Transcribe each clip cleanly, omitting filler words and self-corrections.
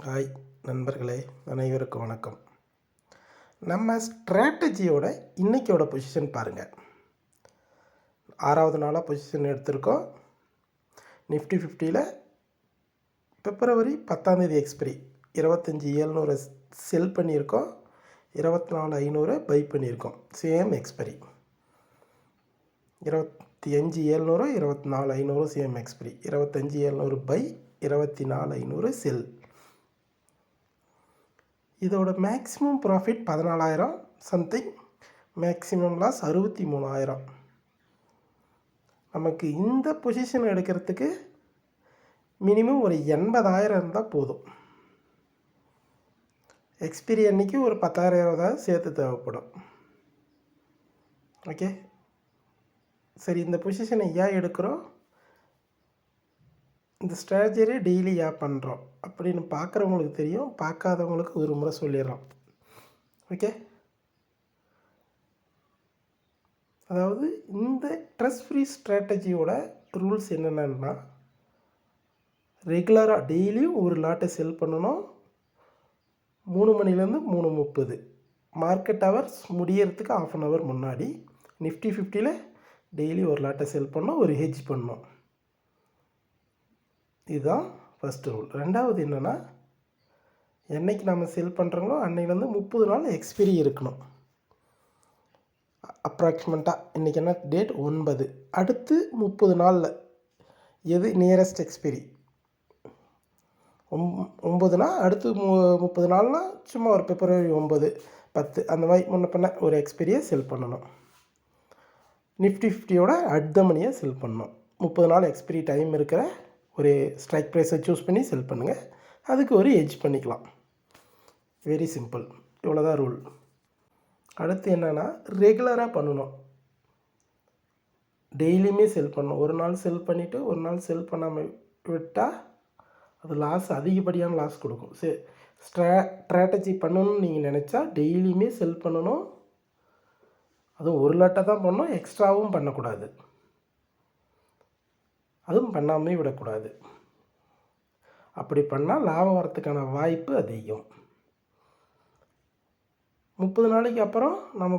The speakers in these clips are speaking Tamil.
ஹாய் நண்பர்களே, அனைவருக்கும் வணக்கம். நம்ம ஸ்ட்ராட்டஜியோட இன்றைக்கியோட பொசிஷன் பாருங்கள். 6வது நாளாக பொசிஷன் எடுத்திருக்கோம். நிஃப்டி 50ல் பிப்ரவரி 10ஆம் எக்ஸ்பிரி 25,700 செல் பண்ணியிருக்கோம். 24,500 பை பண்ணியிருக்கோம். Same expiry 25,700 24,500 same expiry. 25,700 buy 24,500 sell. இதோட maximum profit 14,000 something, maximum loss 63,000. நமக்கு இந்த பொசிஷன் எடுக்கிறதுக்கு மினிமம் ஒரு 80,000 இருந்தால் போதும். எக்ஸ்பிரி அன்றைக்கி ஒரு 10,000 20,000 சேர்த்து தேவைப்படும். ஓகே, சரி. இந்த பொசிஷனை ஏன் எடுக்கிறோம், இந்த ஸ்ட்ராட்டஜியை டெய்லி ஏன் பண்ணுறோம் அப்படின்னு பார்க்குறவங்களுக்கு தெரியும். பார்க்காதவங்களுக்கு ஒரு முறை சொல்லிடுறோம். ஓகே, அதாவது இந்த ட்ரஸ்ட் ஃப்ரீ ஸ்ட்ராட்டஜியோட ரூல்ஸ் என்னென்னா, ரெகுலராக டெய்லியும் ஒரு லாட்டை செல் பண்ணணும். 3 மணிலேருந்து 3:30 மார்க்கெட் ஹவர்ஸ் முடியறதுக்கு ½ அன் ஹவர் முன்னாடி நிஃப்டி 50ல் டெய்லி ஒரு லாட்டை செல் பண்ணணும், ஒரு ஹெட்ஜ் பண்ணணும். இதுதான் ஃபஸ்ட்டு ரூல். ரெண்டாவது என்னென்னா, என்றைக்கு நம்ம செல் பண்ணுறோங்களோ அன்றைக்கிலேருந்து 30 நாள் எக்ஸ்பிரி இருக்கணும். அப்ராக்சிமேட்டாக இன்றைக்கி என்ன டேட் 9, அடுத்து 30 நாளில் எது நியரஸ்ட் எக்ஸ்பிரி 9னா அடுத்து 30 நாள்னால் சும்மா ஒரு பிப்ரவரி 9 10 அந்த மாதிரி முன்ன பண்ண ஒரு எக்ஸ்பிரியை செல் பண்ணணும். நிஃப்டி 50யோட அட் மணியை செல் பண்ணணும். 30 நாள் எக்ஸ்பிரி டைம் இருக்கிற ஒரு ஸ்ட்ரைக் ப்ரைஸை சூஸ் பண்ணி செல் பண்ணுங்கள். அதுக்கு ஒரு எட்ஜ் பண்ணிக்கலாம். Very simple. இவ்வளோதான் ரூல். அடுத்து என்னென்னா, ரெகுலராக பண்ணணும். டெய்லியுமே செல் பண்ணணும். ஒரு நாள் செல் பண்ணிவிட்டு ஒரு நாள் செல் பண்ணாமல் விட்டால் அது லாஸ், அதிகப்படியான லாஸ் கொடுக்கும். சரி, ஸ்ட்ராட்டஜி பண்ணணும்னு நீங்கள் நினச்சா டெய்லியுமே செல் பண்ணணும். அதுவும் ஒரு லாட்டை தான் பண்ணணும், எக்ஸ்ட்ராவும் பண்ணக்கூடாது, அதுவும் பண்ணாமே விடக்கூடாது. அப்படி பண்ணால் லாபம் வரத்துக்கான வாய்ப்பு அதிகம். 30 நாளைக்கு அப்புறம் நம்ம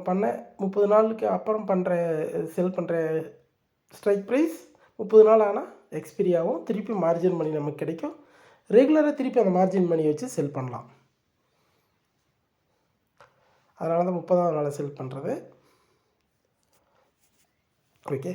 30 நாளுக்கு அப்புறம் செல் பண்ணுற ஸ்ட்ரைக் ப்ரைஸ் 30 நாள் ஆனால் எக்ஸ்பிரி ஆகும். திருப்பி மார்ஜின் மணி நமக்கு கிடைக்கும். ரெகுலராக திருப்பி அந்த மார்ஜின் மணி வச்சு செல் பண்ணலாம். அதனால தான் 30ஆவது நாளை செல் பண்ணுறது. ஓகே.